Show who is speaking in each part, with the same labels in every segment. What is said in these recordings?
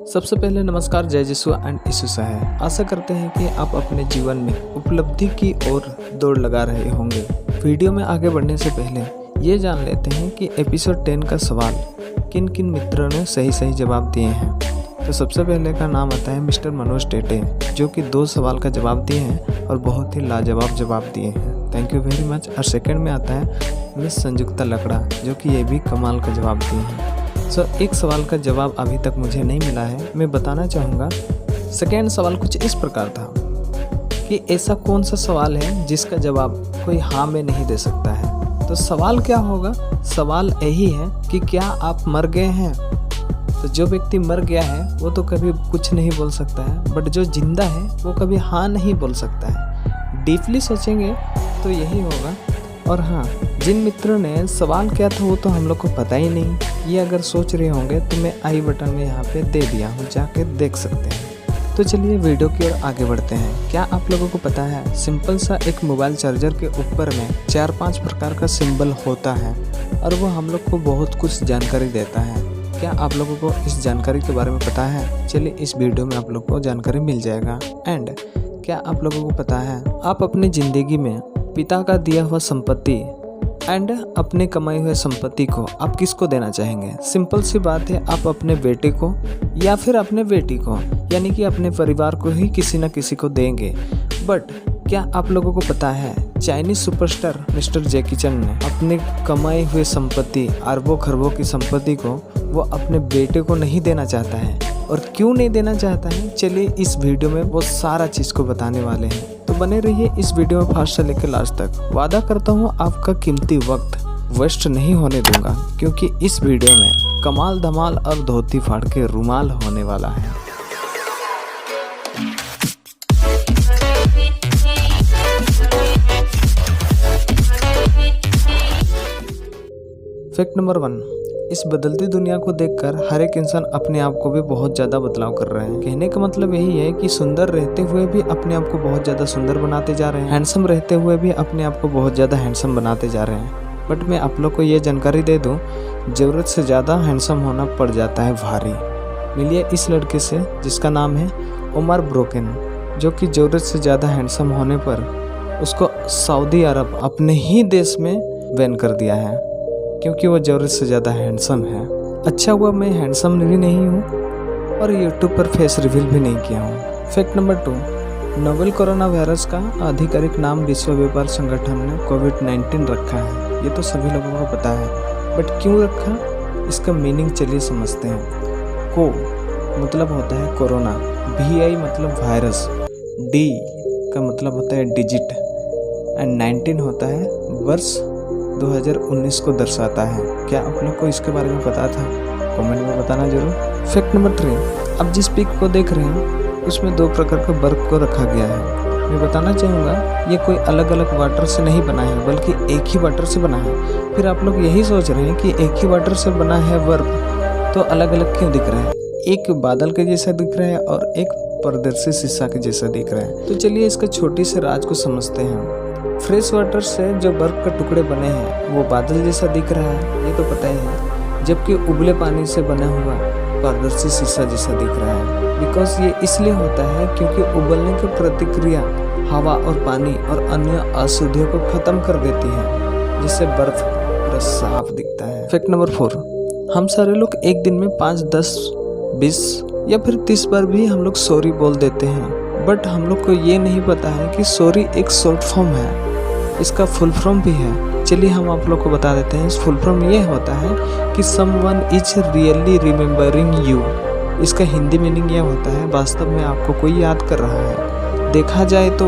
Speaker 1: सबसे पहले नमस्कार, जय यीशु एंड यीशु है। आशा करते हैं कि आप अपने जीवन में उपलब्धि की ओर दौड़ लगा रहे होंगे। वीडियो में आगे बढ़ने से पहले ये जान लेते हैं कि एपिसोड 10 का सवाल किन किन मित्रों ने सही जवाब दिए हैं। तो सबसे पहले का नाम आता है मिस्टर मनोज टेटे, जो कि 2 सवाल का जवाब दिए हैं और बहुत ही लाजवाब जवाब दिए हैं। Thank you very much. और सेकंड में आता है मिस संजुक्ता लकड़ा, जो कि ये भी कमाल का जवाब दिए हैं। एक सवाल का जवाब अभी तक मुझे नहीं मिला है, मैं बताना चाहूँगा। सेकेंड सवाल कुछ इस प्रकार था कि ऐसा कौन सा सवाल है जिसका जवाब कोई हाँ में नहीं दे सकता है। तो सवाल क्या होगा? सवाल यही है कि क्या आप मर गए हैं? तो जो व्यक्ति मर गया है वो तो कभी कुछ नहीं बोल सकता है, बट जो जिंदा है वो कभी हाँ नहीं बोल सकता है। डीपली सोचेंगे तो यही होगा। और हाँ, जिन मित्रों ने सवाल क्या था वो तो हम लोग को पता ही नहीं। ये अगर सोच रहे होंगे तो मैं आई बटन में यहाँ पे दे दिया हूँ, जाके देख सकते हैं। तो चलिए वीडियो की ओर आगे बढ़ते हैं। क्या आप लोगों को पता है सिंपल सा एक मोबाइल चार्जर के ऊपर में 4-5 प्रकार का सिंबल होता है और वो हम लोग को बहुत कुछ जानकारी देता है। क्या आप लोगों को इस जानकारी के बारे में पता है? चलिए इस वीडियो में आप लोग को जानकारी मिल जाएगा। एंड क्या आप लोगों को पता है आप अपनी ज़िंदगी में पिता का दिया हुआ संपत्ति एंड अपने कमाई हुए संपत्ति को आप किसको देना चाहेंगे? सिंपल सी बात है, आप अपने बेटे को या फिर अपने बेटी को, यानी कि अपने परिवार को ही किसी न किसी को देंगे। बट क्या आप लोगों को पता है चाइनीज सुपरस्टार मिस्टर जैकी चैन ने अपने कमाई हुए संपत्ति, अरबों खरबों की संपत्ति को वो अपने बेटे को नहीं देना चाहता है। और क्यों नहीं देना चाहता है, चलिए इस वीडियो में वो सारा चीज़ को बताने वाले हैं। तो बने रहिए इस वीडियो में फर्स्ट से लेकर लास्ट तक। वादा करता हूँ आपका कीमती वक्त वेस्ट नहीं होने दूंगा, क्योंकि इस वीडियो में कमाल धमाल और धोती फाड़ के रुमाल होने वाला है। फैक्ट नंबर 1, इस बदलती दुनिया को देखकर हर एक इंसान अपने आप को भी बहुत ज़्यादा बदलाव कर रहे हैं। कहने का मतलब यही है कि सुंदर रहते हुए भी अपने आप को बहुत ज़्यादा सुंदर बनाते जा रहे हैं, हैंडसम रहते हुए भी अपने आप को बहुत ज़्यादा हैंडसम बनाते जा रहे हैं। बट मैं आप लोग को ये जानकारी दे दूँ, ज़रूरत से ज़्यादा हैंडसम होना पड़ जाता है भारी। मिलिए इस लड़के से जिसका नाम है उमर ब्रोकन, जो कि ज़रूरत से ज़्यादा हैंडसम होने पर उसको सऊदी अरब अपने ही देश में बैन कर दिया है, क्योंकि वो ज़रूरत से ज़्यादा हैंडसम है। अच्छा हुआ मैं हैंडसम भी नहीं हूँ और यूट्यूब पर फेस रिवील भी नहीं किया हूँ। Fact number 2, novel corona virus का आधिकारिक नाम विश्व व्यापार संगठन ने कोविड-19 रखा है। ये तो सभी लोगों को पता है, बट क्यों रखा इसका मीनिंग चलिए समझते हैं। को मतलब होता है कोरोना, VI मतलब वायरस, D का मतलब होता है डिजिट एंड 19 होता है वर्ष 2019 को दर्शाता है। क्या आप लोग को इसके बारे में पता था? कमेंट में बताना जरूर। फैक्ट नंबर 3, अब जिस पिक को देख रहे हैं उसमें 2 प्रकार का बर्फ को रखा गया है। मैं बताना चाहूँगा ये कोई अलग अलग वाटर से नहीं बना है, बल्कि एक ही वाटर से बना है। फिर आप लोग यही सोच रहे हैं कि एक ही वाटर से बना है बर्फ, तो अलग अलग क्यों दिख रहा है? एक बादल के जैसा दिख रहा है और एक पारदर्शी शीशा के जैसा दिख रहा है। तो चलिए इसका छोटी से राज को समझते हैं। फ्रेश वाटर से जो बर्फ के टुकड़े बने हैं वो बादल जैसा दिख रहा है, ये तो पता ही है, जबकि उबले पानी से बना हुआ पारदर्शी शीशा जैसा दिख रहा है। बिकॉज ये इसलिए होता है क्योंकि उबलने की प्रतिक्रिया हवा और पानी और अन्य अशुद्धियों को खत्म कर देती है, जिससे बर्फ पूरा साफ दिखता है। फैक्ट नंबर 4, हम सारे लोग एक दिन में 5, 10, 20 या फिर 30 बार भी हम लोग सॉरी बोल देते हैं, बट हम लोग को ये नहीं पता है कि सॉरी एक शॉर्ट फॉर्म है, इसका फुल फॉर्म भी है। चलिए हम आप लोग को बता देते हैं। इस फुल फॉर्म ये होता है कि someone is really remembering you. इसका हिंदी मीनिंग ये होता है वास्तव में आपको कोई याद कर रहा है। देखा जाए तो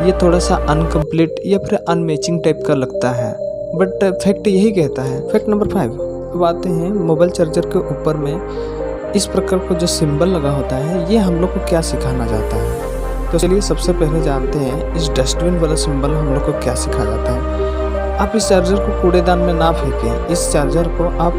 Speaker 1: ये थोड़ा सा अनकम्प्लीट या फिर अनमैचिंग टाइप का लगता है, बट फैक्ट यही कहता है। फैक्ट नंबर 5, अब आते हैं मोबाइल चार्जर के ऊपर में इस प्रकार का जो सिंबल लगा होता है, ये हम लोग को क्या सिखाना चाहता है। तो चलिए सबसे पहले जानते हैं इस डस्टबिन वाला सिंबल हम लोग को क्या सिखाया जाता है। आप इस चार्जर को कूड़ेदान में ना फेंकें, इस चार्जर को आप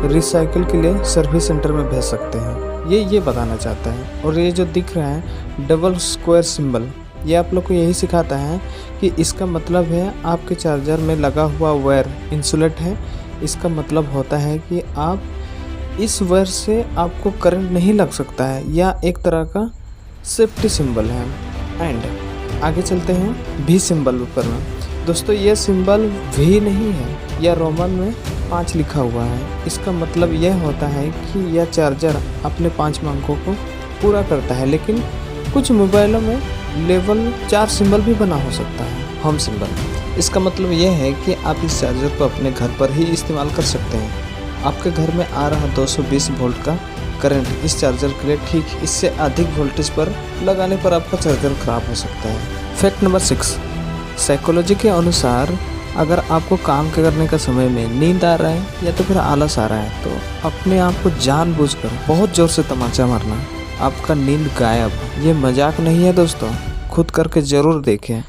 Speaker 1: रिसाइकिल के लिए सर्विस सेंटर में भेज सकते हैं, ये बताना चाहता है। और ये जो दिख रहा है डबल स्क्वायर सिंबल, ये आप लोग को यही सिखाता है कि इसका मतलब है आपके चार्जर में लगा हुआ वायर इंसुलेट है। इसका मतलब होता है कि आप इस वजह से आपको करंट नहीं लग सकता है, या एक तरह का सेफ्टी सिंबल है। एंड आगे चलते हैं भी सिंबल ऊपर में। दोस्तों ये सिंबल भी नहीं है, यह रोमन में 5 लिखा हुआ है। इसका मतलब यह होता है कि यह चार्जर अपने 5 अंकों को पूरा करता है, लेकिन कुछ मोबाइलों में लेवल 4 सिंबल भी बना हो सकता है, होम सिंबल। इसका मतलब यह है कि आप इस चार्जर को अपने घर पर ही इस्तेमाल कर सकते हैं। आपके घर में आ रहा 220 वोल्ट का करंट इस चार्जर के लिए ठीक इससे अधिक वोल्टेज पर लगाने पर आपका चार्जर खराब हो सकता है। फैक्ट नंबर 6, साइकोलॉजी के अनुसार अगर आपको काम करने का समय में नींद आ रहा है या तो फिर आलस आ रहा है, तो अपने आप को जानबूझकर बहुत ज़ोर से तमाचा मारना, आपका नींद गायब। ये मजाक नहीं है दोस्तों, खुद करके ज़रूर देखें।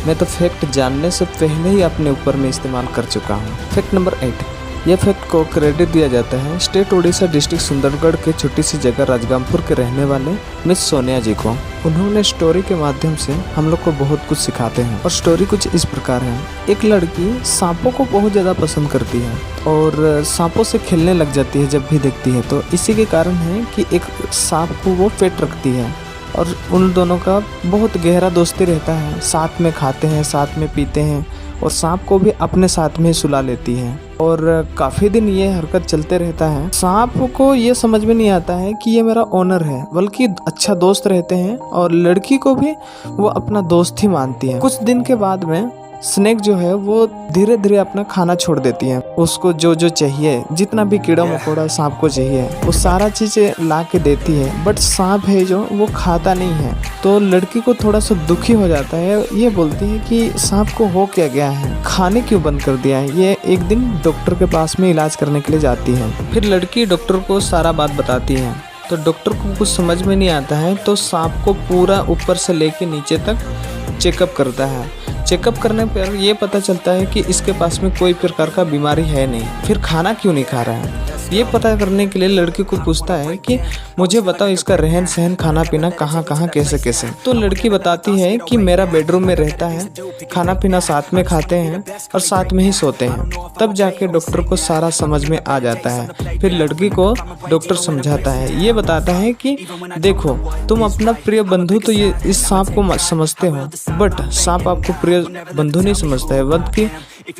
Speaker 1: मैं तो फैक्ट जानने से पहले ही अपने ऊपर में इस्तेमाल कर चुका हूँ। फैक्ट नंबर 8, यह फैक्ट को क्रेडिट दिया जाता है स्टेट उड़ीसा डिस्ट्रिक्ट सुंदरगढ़ के छोटी सी जगह राजगामपुर के रहने वाले मिस सोनिया जी को। उन्होंने स्टोरी के माध्यम से हम लोग को बहुत कुछ सिखाते हैं, और स्टोरी कुछ इस प्रकार है। एक लड़की सांपों को बहुत ज़्यादा पसंद करती है और सांपों से खेलने लग जाती है जब भी देखती है। तो इसी के कारण है कि एक सांप को वो पेट रखती है, और उन दोनों का बहुत गहरा दोस्ती रहता है। साथ में खाते हैं, साथ में पीते हैं, और सांप को भी अपने साथ में सुला लेती है, और काफ़ी दिन ये हरकत चलते रहता है। सांप को ये समझ में नहीं आता है कि ये मेरा ओनर है, बल्कि अच्छा दोस्त रहते हैं, और लड़की को भी वो अपना दोस्त ही मानती है। कुछ दिन के बाद में स्नेक जो है वो धीरे धीरे अपना खाना छोड़ देती है। उसको जो जो चाहिए, जितना भी कीड़ा मकोड़ा सांप को चाहिए, वो सारा चीज़ें ला के देती है। बट सांप है जो वो खाता नहीं है। तो लड़की को थोड़ा सा दुखी हो जाता है। ये बोलती है कि सांप को हो क्या गया है, खाने क्यों बंद कर दिया है। ये एक दिन डॉक्टर के पास में इलाज करने के लिए जाती है। फिर लड़की डॉक्टर को सारा बात बताती है, तो डॉक्टर को कुछ समझ में नहीं आता है। तो सांप को पूरा ऊपर से लेके नीचे तक चेकअप करता है। चेकअप करने पर यह पता चलता है कि इसके पास में कोई प्रकार का बीमारी है नहीं। फिर खाना क्यों नहीं खा रहा है, ये पता करने के लिए लड़की को पूछता है कि मुझे बताओ इसका रहन सहन, खाना पीना कहाँ कहाँ कैसे कैसे। तो लड़की बताती है कि मेरा बेडरूम में रहता है, खाना पीना साथ में खाते हैं और साथ में ही सोते हैं। तब जाके डॉक्टर को सारा समझ में आ जाता है। फिर लड़की को डॉक्टर समझाता है, ये बताता है कि देखो तुम अपना प्रिय बंधु तो ये इस सांप को समझते हो, बट सांप आपको प्रिय बंधु नहीं समझता है, बल्कि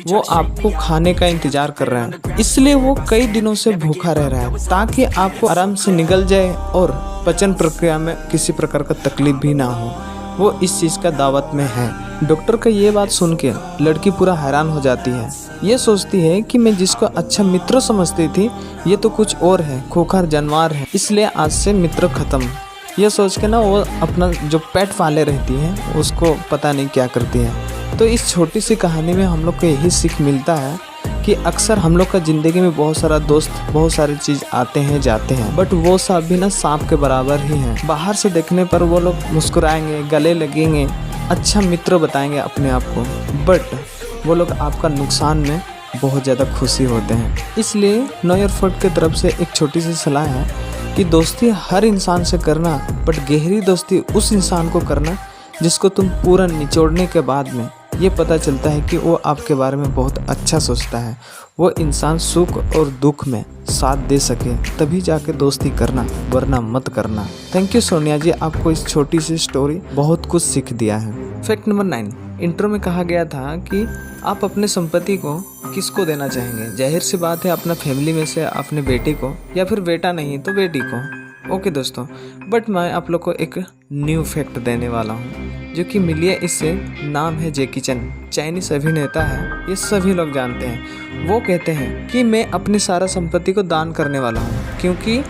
Speaker 1: वो आपको खाने का इंतजार कर रहा है। इसलिए वो कई दिनों से भूखा रह रहा है ताकि आपको आराम से निगल जाए और पाचन प्रक्रिया में किसी प्रकार का तकलीफ भी ना हो। वो इस चीज़ का दावत में है। डॉक्टर का ये बात सुन के लड़की पूरा हैरान हो जाती है। ये सोचती है कि मैं जिसको अच्छा मित्र समझती थी ये तो कुछ और है, खोखर जानवर है, इसलिए आज से मित्र खत्म। ये सोच के ना वो अपना जो पेट पाले रहती है उसको पता नहीं क्या करती है। तो इस छोटी सी कहानी में हम लोग को यही सीख मिलता है कि अक्सर हम लोग का ज़िंदगी में बहुत सारा दोस्त, बहुत सारी चीज़ आते हैं जाते हैं, बट वो सब भी ना सांप के बराबर ही हैं। बाहर से देखने पर वो लोग मुस्कुराएंगे, गले लगेंगे, अच्छा मित्र बताएंगे अपने आप को, बट वो लोग आपका नुकसान में बहुत ज़्यादा खुशी होते हैं। इसलिए नोयर फोर्ट की तरफ से एक छोटी सी सलाह है कि दोस्ती हर इंसान से करना, बट गहरी दोस्ती उस इंसान को करना जिसको तुम पूरा निचोड़ने के बाद में ये पता चलता है कि वो आपके बारे में बहुत अच्छा सोचता है। वो इंसान सुख और दुख में साथ दे सके तभी जाके दोस्ती करना, वरना मत करना। थैंक यू सोनिया जी, आपको इस छोटी सी स्टोरी बहुत कुछ सीख दिया है। फैक्ट नंबर 9, इंट्रो में कहा गया था कि आप अपने संपत्ति को किसको देना चाहेंगे। जाहिर सी बात है अपना फैमिली में से अपने बेटे को, या फिर बेटा नहीं तो बेटी को। ओके दोस्तों, बट मैं आप लोग को एक न्यू फैक्ट देने वाला हूँ जो कि मिली है इससे। नाम है जैकी चैन, चाइनीस अभिनेता है, ये सभी लोग जानते हैं। वो कहते हैं कि मैं अपनी सारा संपत्ति को दान करने वाला हूँ, क्योंकि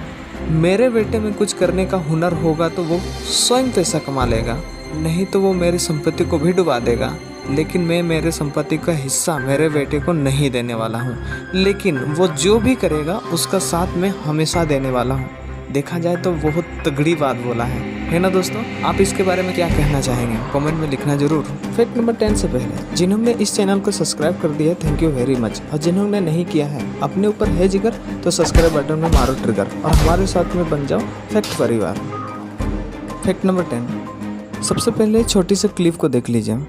Speaker 1: मेरे बेटे में कुछ करने का हुनर होगा तो वो स्वयं पैसा कमा लेगा, नहीं तो वो मेरी संपत्ति को भी डुबा देगा। लेकिन मैं मेरे संपत्ति का हिस्सा मेरे बेटे को नहीं देने वाला हूँ, लेकिन वो जो भी करेगा उसका साथ मैं हमेशा देने वाला हूँ। देखा जाए तो बहुत तगड़ी बात बोला है ना दोस्तों। आप इसके बारे में क्या कहना चाहेंगे कमेंट में लिखना जरूर। फैक्ट नंबर 10 से पहले जिन्होंने इस चैनल को सब्सक्राइब कर दिया है, थैंक यू वेरी मच, और जिन्होंने नहीं किया है अपने ऊपर है जिगर तो सब्सक्राइब बटन में मारो ट्रिगर और हमारे साथ में बन जाओ फैक्ट परिवार। फैक्ट नंबर 10, सबसे पहले छोटी सी क्लिप को देख लीजिए।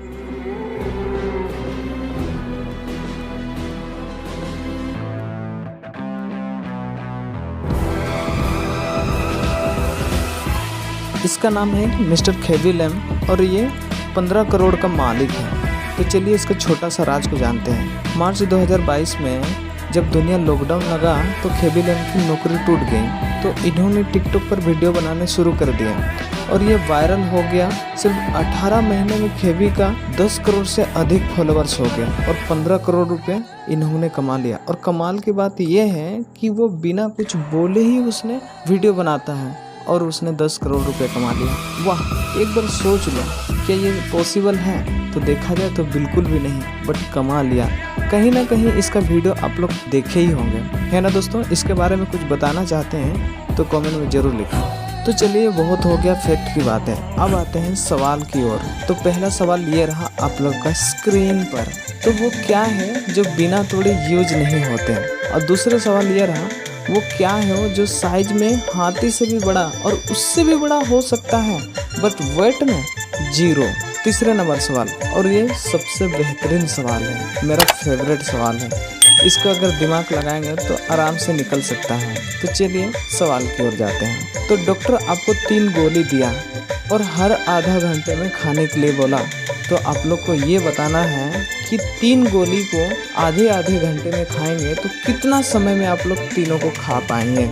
Speaker 1: इसका नाम है मिस्टर केवी लेम और ये 15 करोड़ का मालिक है। तो चलिए इसका छोटा सा राज को जानते हैं। मार्च 2022 में जब दुनिया लॉकडाउन लगा तो केवी लेम की नौकरी टूट गई, तो इन्होंने टिकटॉक पर वीडियो बनाने शुरू कर दिया और ये वायरल हो गया। सिर्फ 18 महीने में केवी का 10 करोड़ से अधिक फॉलोअर्स हो गए और 15 करोड़ रुपए इन्होंने कमा लिया। और कमाल की बात यह है कि वो बिना कुछ बोले ही उसने वीडियो बनाता है और उसने 10 करोड़ रुपए कमा लिया। वाह, एक बार सोच लो, क्या ये पॉसिबल है? तो देखा जाए तो बिल्कुल भी नहीं, बट कमा लिया। कहीं ना कहीं इसका वीडियो आप लोग देखे ही होंगे, है ना दोस्तों? इसके बारे में कुछ बताना चाहते हैं तो कमेंट में जरूर लिखें। तो चलिए, बहुत हो गया फैक्ट की बात है, अब आते हैं सवाल की ओर। तो पहला सवाल ये रहा आप लोग का स्क्रीन पर, तो वो क्या है जो बिना तोड़े यूज नहीं होते? और दूसरा सवाल ये रहा, वो क्या है वो जो साइज में हाथी से भी बड़ा और उससे भी बड़ा हो सकता है बट वेट में 0? तीसरे नंबर सवाल, और ये सबसे बेहतरीन सवाल है, मेरा फेवरेट सवाल है, इसको अगर दिमाग लगाएंगे तो आराम से निकल सकता है। तो चलिए सवाल की ओर जाते हैं। तो डॉक्टर आपको 3 गोली दिया और हर आधा घंटे में खाने के लिए बोला, तो आप लोग को ये बताना है कि 3 गोली को आधे आधे घंटे में खाएंगे तो कितना समय में आप लोग तीनों को खा पाएंगे।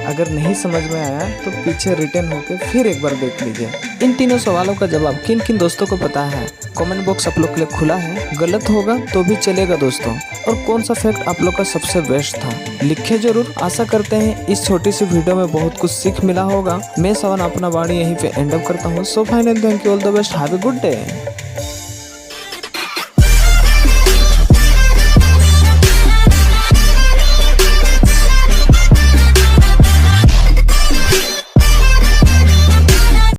Speaker 1: अगर नहीं समझ में आया तो पीछे रिटर्न होकर फिर एक बार देख लीजिए। इन तीनों सवालों का जवाब किन किन दोस्तों को पता है? कमेंट बॉक्स आप लोग के लिए खुला है, गलत होगा तो भी चलेगा दोस्तों। और कौन सा फैक्ट आप लोग का सबसे बेस्ट था, लिखे जरूर। आशा करते हैं इस छोटी सी वीडियो में बहुत कुछ सीख मिला होगा। मैं सवन अपना वाणी यहीं पे एंड अप करता हूँ। So final, thank you, all the best, have a good day.